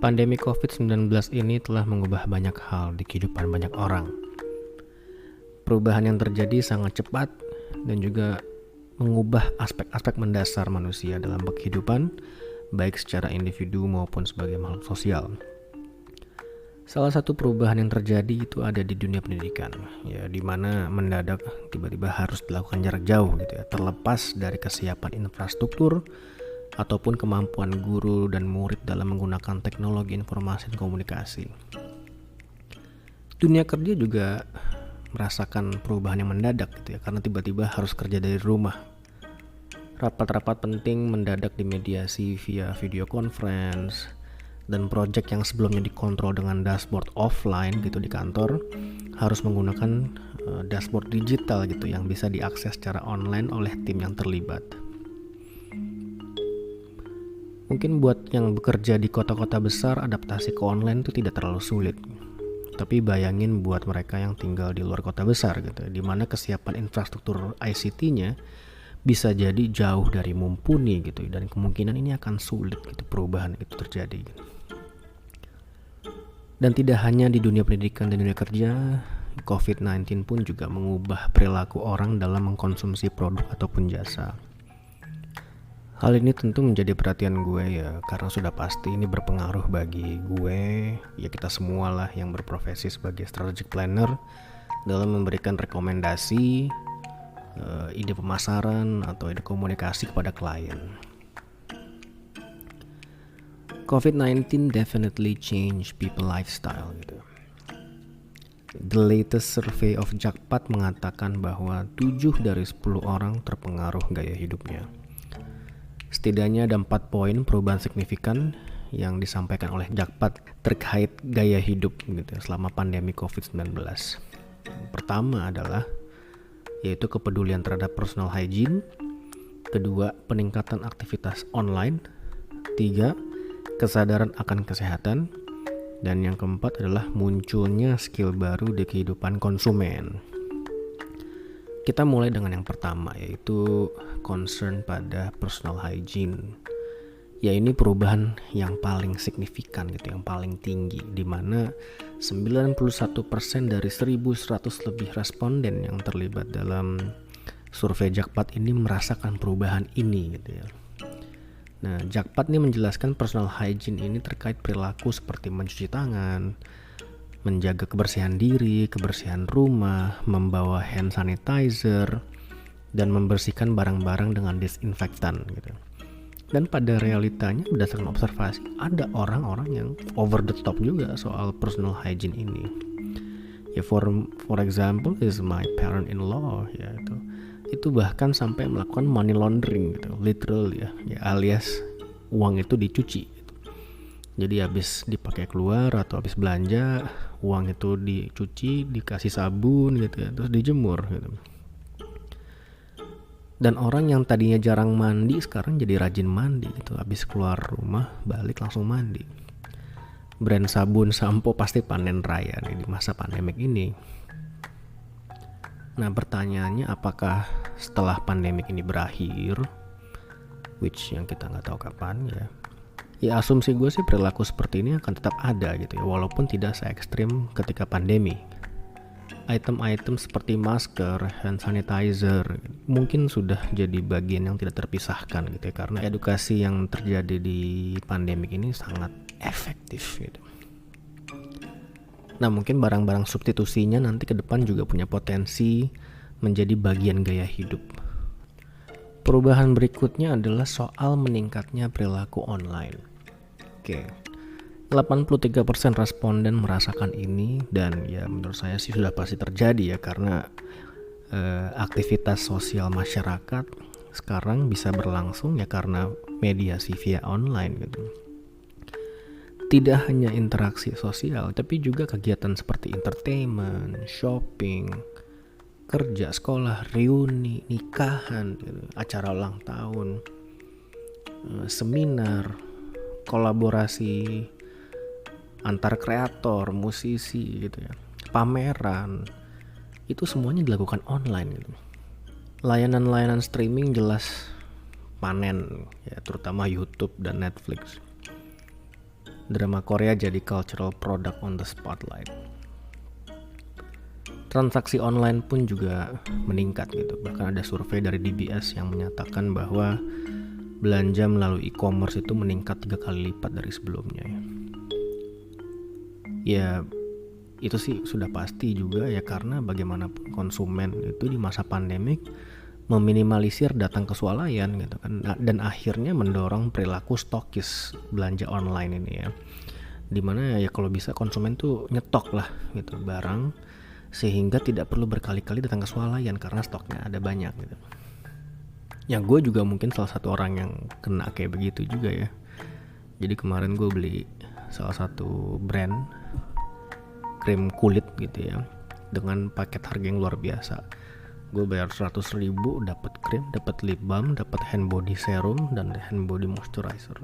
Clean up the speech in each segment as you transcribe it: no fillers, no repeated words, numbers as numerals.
Pandemi COVID-19 ini telah mengubah banyak hal di kehidupan banyak orang. Perubahan yang terjadi sangat cepat dan juga mengubah aspek-aspek mendasar manusia dalam kehidupan, baik secara individu maupun sebagai makhluk sosial. Salah satu perubahan yang terjadi itu ada di dunia pendidikan, ya, di mana mendadak tiba-tiba harus dilakukan jarak jauh gitu ya, terlepas dari kesiapan infrastruktur ataupun kemampuan guru dan murid dalam menggunakan teknologi informasi dan komunikasi. Dunia kerja juga merasakan perubahan yang mendadak gitu ya, karena tiba-tiba harus kerja dari rumah. Rapat-rapat penting mendadak dimediasi via video conference, dan proyek yang sebelumnya dikontrol dengan dashboard offline gitu di kantor harus menggunakan dashboard digital gitu yang bisa diakses secara online oleh tim yang terlibat. Mungkin buat yang bekerja di kota-kota besar, adaptasi ke online itu tidak terlalu sulit. Tapi bayangin buat mereka yang tinggal di luar kota besar gitu, di mana kesiapan infrastruktur ICT-nya bisa jadi jauh dari mumpuni gitu, dan kemungkinan ini akan sulit gitu perubahan itu terjadi. Dan tidak hanya di dunia pendidikan dan dunia kerja, COVID-19 pun juga mengubah perilaku orang dalam mengkonsumsi produk ataupun jasa. Hal ini tentu menjadi perhatian gue ya, karena sudah pasti ini berpengaruh bagi gue, ya kita semua lah yang berprofesi sebagai strategic planner dalam memberikan rekomendasi, ide pemasaran atau ide komunikasi kepada klien. COVID-19 definitely change people lifestyle gitu. The latest survey of Jakpat mengatakan bahwa 7 dari 10 orang terpengaruh gaya hidupnya. Setidaknya ada 4 poin perubahan signifikan yang disampaikan oleh Jakpat terkait gaya hidup gitu selama pandemi COVID-19. Pertama adalah yaitu kepedulian terhadap personal hygiene. Kedua, peningkatan aktivitas online. 3, kesadaran akan kesehatan. Dan yang keempat adalah munculnya skill baru di kehidupan konsumen. Kita mulai dengan yang pertama, yaitu concern pada personal hygiene. Ya, ini perubahan yang paling signifikan gitu, yang paling tinggi, di mana 91% dari 1.100 lebih responden yang terlibat dalam survei Jakpat ini merasakan perubahan ini gitu ya. Nah, Jakpat ini menjelaskan personal hygiene ini terkait perilaku seperti mencuci tangan, menjaga kebersihan diri, kebersihan rumah, membawa hand sanitizer, dan membersihkan barang-barang dengan disinfektan gitu. Dan pada realitanya berdasarkan observasi, ada orang-orang yang over the top juga soal personal hygiene ini. Ya, for example is my parent-in-law ya, itu bahkan sampai melakukan money laundering gitu, literal ya alias uang itu dicuci gitu. Jadi habis dipakai keluar atau habis belanja, uang itu dicuci, dikasih sabun gitu ya, terus dijemur gitu. Dan orang yang tadinya jarang mandi sekarang jadi rajin mandi gitu, habis keluar rumah balik langsung mandi. Brand sabun, sampo pasti panen raya nih di masa pandemik ini. Nah, pertanyaannya, apakah setelah pandemik ini berakhir, which yang kita nggak tahu kapan ya. Ya, asumsi gue sih perilaku seperti ini akan tetap ada gitu ya, walaupun tidak se-ekstrim ketika pandemi. Item-item seperti masker, hand sanitizer mungkin sudah jadi bagian yang tidak terpisahkan gitu ya, karena edukasi yang terjadi di pandemik ini sangat efektif gitu. Nah, mungkin barang-barang substitusinya nanti ke depan juga punya potensi menjadi bagian gaya hidup. Perubahan berikutnya adalah soal meningkatnya perilaku online. Oke. 83% responden merasakan ini, dan ya menurut saya sih sudah pasti terjadi ya, karena aktivitas sosial masyarakat sekarang bisa berlangsung ya karena mediasi via online gitu. Tidak hanya interaksi sosial, tapi juga kegiatan seperti entertainment, shopping, kerja, sekolah, reuni, nikahan, gitu, acara ulang tahun, seminar, kolaborasi antar kreator, musisi gitu ya, pameran, itu semuanya dilakukan online gitu. Layanan-layanan streaming jelas panen ya, terutama YouTube dan Netflix. Drama Korea jadi cultural product on the spotlight. Transaksi online pun juga meningkat gitu. Bahkan ada survei dari DBS yang menyatakan bahwa belanja melalui e-commerce itu meningkat 3 kali lipat dari sebelumnya ya. Ya itu sih sudah pasti juga ya, karena bagaimanapun konsumen itu di masa pandemik meminimalisir datang ke swalayan gitu kan, dan akhirnya mendorong perilaku stokis belanja online ini ya, dimana ya kalau bisa konsumen tuh nyetok lah gitu barang sehingga tidak perlu berkali-kali datang ke swalayan karena stoknya ada banyak gitu. Ya gue juga mungkin salah satu orang yang kena kayak begitu juga ya. Jadi kemarin gue beli salah satu brand krim kulit gitu ya dengan paket harga yang luar biasa. Gue bayar 100.000 dapat krim, dapat lip balm, dapat hand body serum dan hand body moisturizer.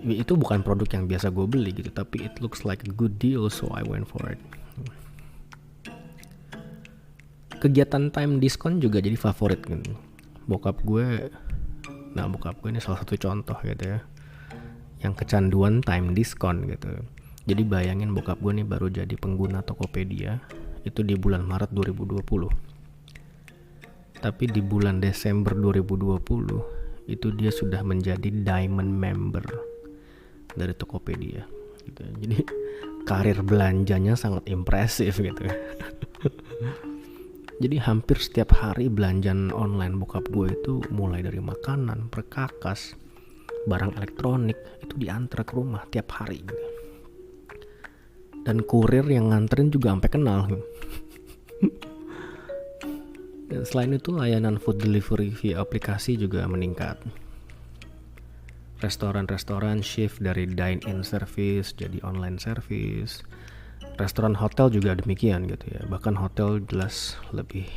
Itu bukan produk yang biasa gue beli gitu, tapi it looks like a good deal, so I went for it. Kegiatan time diskon juga jadi favorit gitu. Bokap gue ini salah satu contoh gitu ya, yang kecanduan time diskon gitu. Jadi bayangin bokap gue nih baru jadi pengguna Tokopedia itu di bulan Maret 2020. Tapi di bulan Desember 2020 itu dia sudah menjadi diamond member dari Tokopedia gitu. Jadi karir belanjanya sangat impresif gitu. Jadi hampir setiap hari belanjaan online bokap gue itu mulai dari makanan, perkakas, barang elektronik itu diantar ke rumah tiap hari gitu. Dan kurir yang nganterin juga sampai kenal gitu. Dan selain itu layanan food delivery via aplikasi juga meningkat. Restoran-restoran shift dari dine-in service jadi online service. Restoran hotel juga demikian gitu ya. Bahkan hotel jelas lebih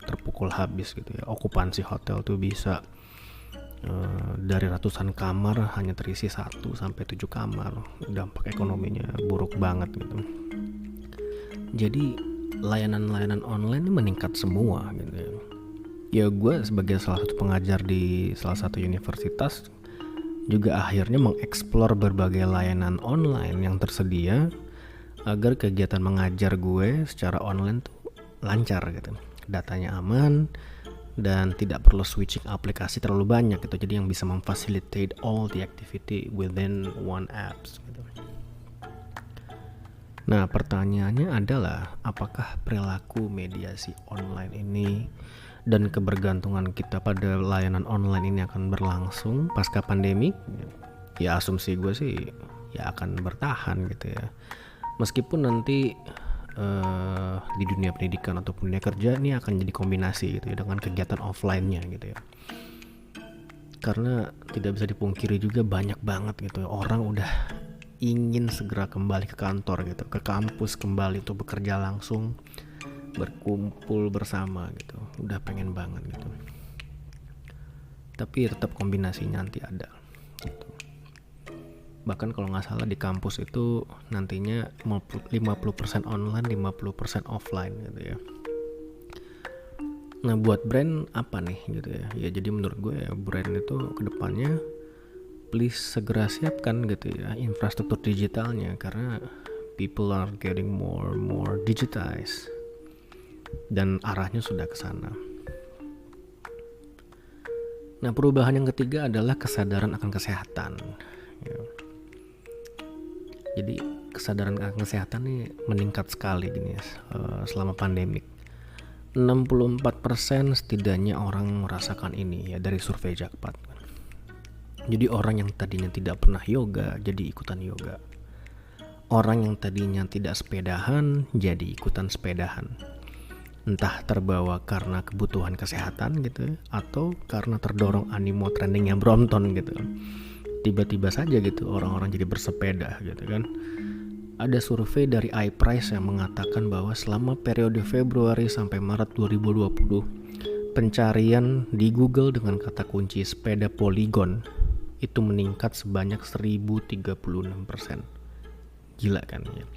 terpukul habis gitu ya. Okupansi hotel tuh bisa dari ratusan kamar hanya terisi 1 sampai 7 kamar. Dampak ekonominya buruk banget gitu. Jadi layanan-layanan online ini meningkat semua gitu ya. Ya gue sebagai salah satu pengajar di salah satu universitas juga akhirnya mengeksplor berbagai layanan online yang tersedia agar kegiatan mengajar gue secara online tuh lancar gitu. Datanya aman dan tidak perlu switching aplikasi terlalu banyak gitu. Jadi yang bisa memfacilitate all the activity within one apps gitu. Nah, pertanyaannya adalah apakah perilaku mediasi online ini dan kebergantungan kita pada layanan online ini akan berlangsung pasca pandemi? Ya asumsi gue sih ya akan bertahan gitu ya. Meskipun nanti di dunia pendidikan ataupun dunia kerja ini akan jadi kombinasi gitu ya dengan kegiatan offline-nya gitu ya. Karena tidak bisa dipungkiri juga banyak banget gitu ya, orang udah ingin segera kembali ke kantor gitu, ke kampus kembali untuk bekerja langsung, berkumpul bersama gitu. Udah pengen banget gitu. Tapi tetap kombinasinya nanti ada gitu. Bahkan kalau nggak salah di kampus itu nantinya 50% online, 50% offline gitu ya. Nah buat brand apa nih gitu ya. Ya jadi menurut gue ya brand itu kedepannya please segera siapkan gitu ya infrastruktur digitalnya, karena people are getting more digitized dan arahnya sudah ke sana. Nah perubahan yang ketiga adalah kesadaran akan kesehatan ya. Jadi kesadaran akan kesehatan nih meningkat sekali gini ya, selama pandemik. 64% setidaknya orang merasakan ini ya dari survei Jakpat. Jadi orang yang tadinya tidak pernah yoga jadi ikutan yoga. Orang yang tadinya tidak sepedahan jadi ikutan sepedahan. Entah terbawa karena kebutuhan kesehatan gitu atau karena terdorong animo trendingnya Brompton gitu. Tiba-tiba saja gitu orang-orang jadi bersepeda gitu kan. Ada survei dari iPrice yang mengatakan bahwa selama periode Februari sampai Maret 2020 pencarian di Google dengan kata kunci sepeda Polygon itu meningkat sebanyak 1036%. Gila kan ya.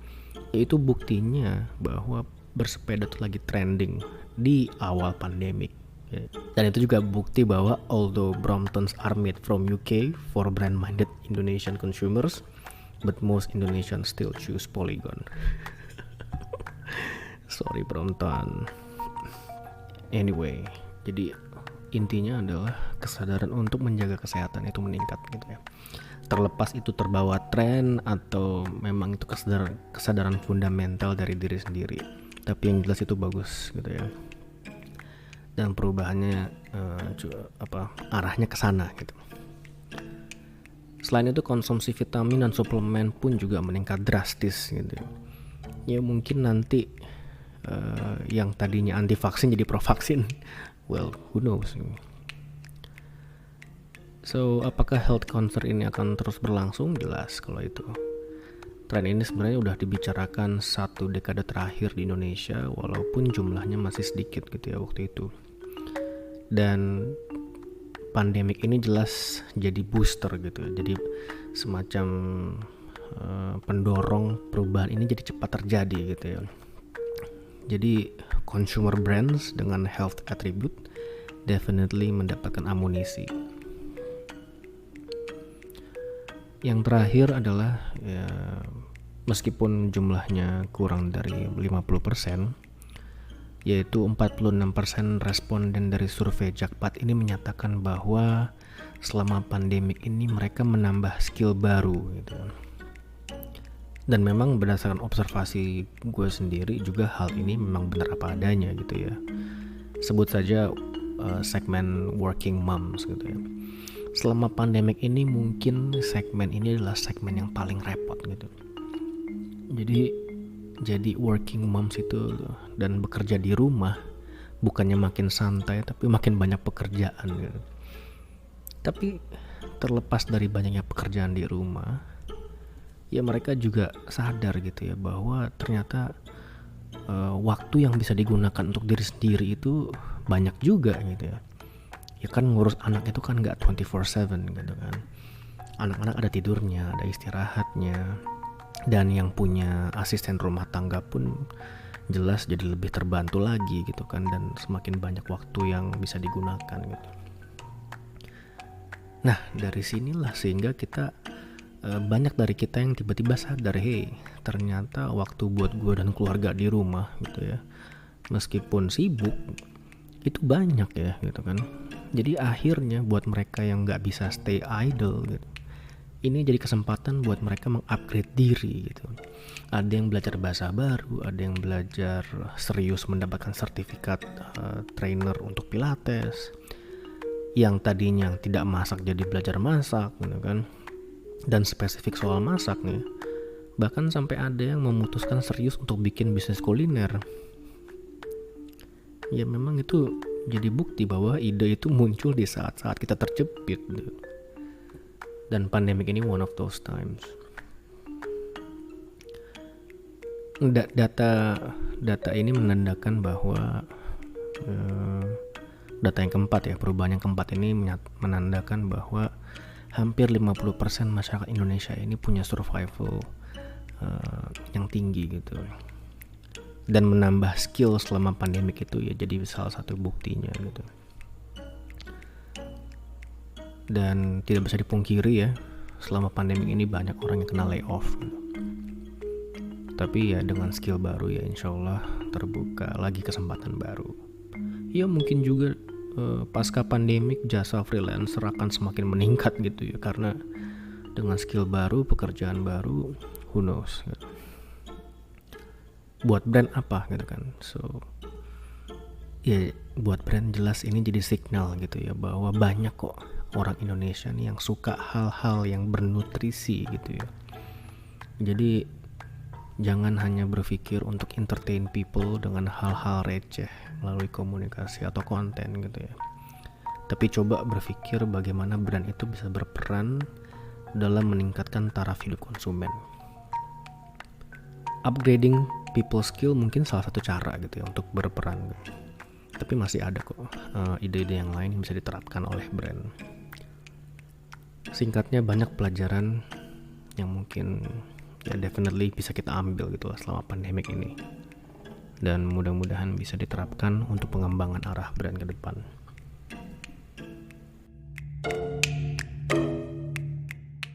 Itu buktinya bahwa bersepeda itu lagi trending di awal pandemik. Dan itu juga bukti bahwa although Bromptons are made from UK for brand-minded Indonesian consumers, but most Indonesians still choose Polygon. Sorry penonton. Anyway, jadi intinya adalah kesadaran untuk menjaga kesehatan itu meningkat gitu ya. Terlepas itu terbawa tren atau memang itu kesadaran fundamental dari diri sendiri, tapi yang jelas itu bagus gitu ya. Dan perubahannya arahnya ke sana gitu. Selain itu konsumsi vitamin dan suplemen pun juga meningkat drastis gitu. Ya mungkin nanti yang tadinya anti vaksin jadi pro vaksin. Well, who knows. So, apakah health concern ini akan terus berlangsung? Jelas kalau itu. Tren ini sebenarnya udah dibicarakan 1 dekade terakhir di Indonesia, walaupun jumlahnya masih sedikit gitu ya waktu itu. Dan pandemik ini jelas jadi booster gitu, jadi semacam pendorong perubahan ini jadi cepat terjadi gitu ya. Jadi consumer brands dengan health attribute definitely mendapatkan amunisi. Yang terakhir adalah ya, meskipun jumlahnya kurang dari 50%, yaitu 46% responden dari survei Jakpat ini menyatakan bahwa selama pandemik ini mereka menambah skill baru gitu. Dan memang berdasarkan observasi gue sendiri juga hal ini memang benar apa adanya gitu ya. Sebut saja segmen working moms gitu ya. Selama pandemik ini mungkin segmen ini adalah segmen yang paling repot gitu. Jadi working moms itu dan bekerja di rumah bukannya makin santai tapi makin banyak pekerjaan gitu. Tapi terlepas dari banyaknya pekerjaan di rumah, ya mereka juga sadar gitu ya bahwa ternyata waktu yang bisa digunakan untuk diri sendiri itu banyak juga gitu ya. Ya kan ngurus anak itu kan gak 24/7 gitu kan. Anak-anak ada tidurnya, ada istirahatnya. Dan yang punya asisten rumah tangga pun jelas jadi lebih terbantu lagi gitu kan, dan semakin banyak waktu yang bisa digunakan gitu. Nah dari sinilah sehingga kita banyak dari kita yang tiba-tiba sadar, hey ternyata waktu buat gue dan keluarga di rumah gitu ya, meskipun sibuk itu banyak ya gitu kan. Jadi akhirnya buat mereka yang gak bisa stay idle gitu, ini jadi kesempatan buat mereka mengupgrade diri gitu. Ada yang belajar bahasa baru, ada yang belajar serius mendapatkan sertifikat trainer untuk pilates. Yang tadinya tidak masak jadi belajar masak gitu kan. Dan spesifik soal masak nih, bahkan sampai ada yang memutuskan serius untuk bikin bisnis kuliner. Ya memang itu jadi bukti bahwa ide itu muncul di saat-saat kita terjepit gitu. Dan pandemic ini one of those times. Data ini menandakan bahwa data yang keempat ya, perubahan yang keempat ini menandakan bahwa hampir 50% masyarakat Indonesia ini punya survival yang tinggi gitu. Dan menambah skill selama pandemik itu ya jadi salah satu buktinya gitu. Dan tidak bisa dipungkiri ya, selama pandemi ini banyak orang yang kena layoff gitu. Tapi ya dengan skill baru ya insya Allah terbuka lagi kesempatan baru. Ya mungkin juga pasca pandemik jasa freelancer akan semakin meningkat gitu ya, karena dengan skill baru, pekerjaan baru, who knows gitu. Buat brand apa gitu kan. So ya buat brand jelas ini jadi signal gitu ya, bahwa banyak kok orang Indonesia nih yang suka hal-hal yang bernutrisi gitu ya. Jadi jangan hanya berpikir untuk entertain people dengan hal-hal receh melalui komunikasi atau konten gitu ya. Tapi coba berpikir bagaimana brand itu bisa berperan dalam meningkatkan taraf hidup konsumen. Upgrading people skill mungkin salah satu cara gitu ya untuk berperan gitu. Tapi masih ada kok ide-ide yang lain yang bisa diterapkan oleh brand. Singkatnya banyak pelajaran yang mungkin ya definitely bisa kita ambil gitu lah selama pandemik ini. Dan mudah-mudahan bisa diterapkan untuk pengembangan arah brand ke depan.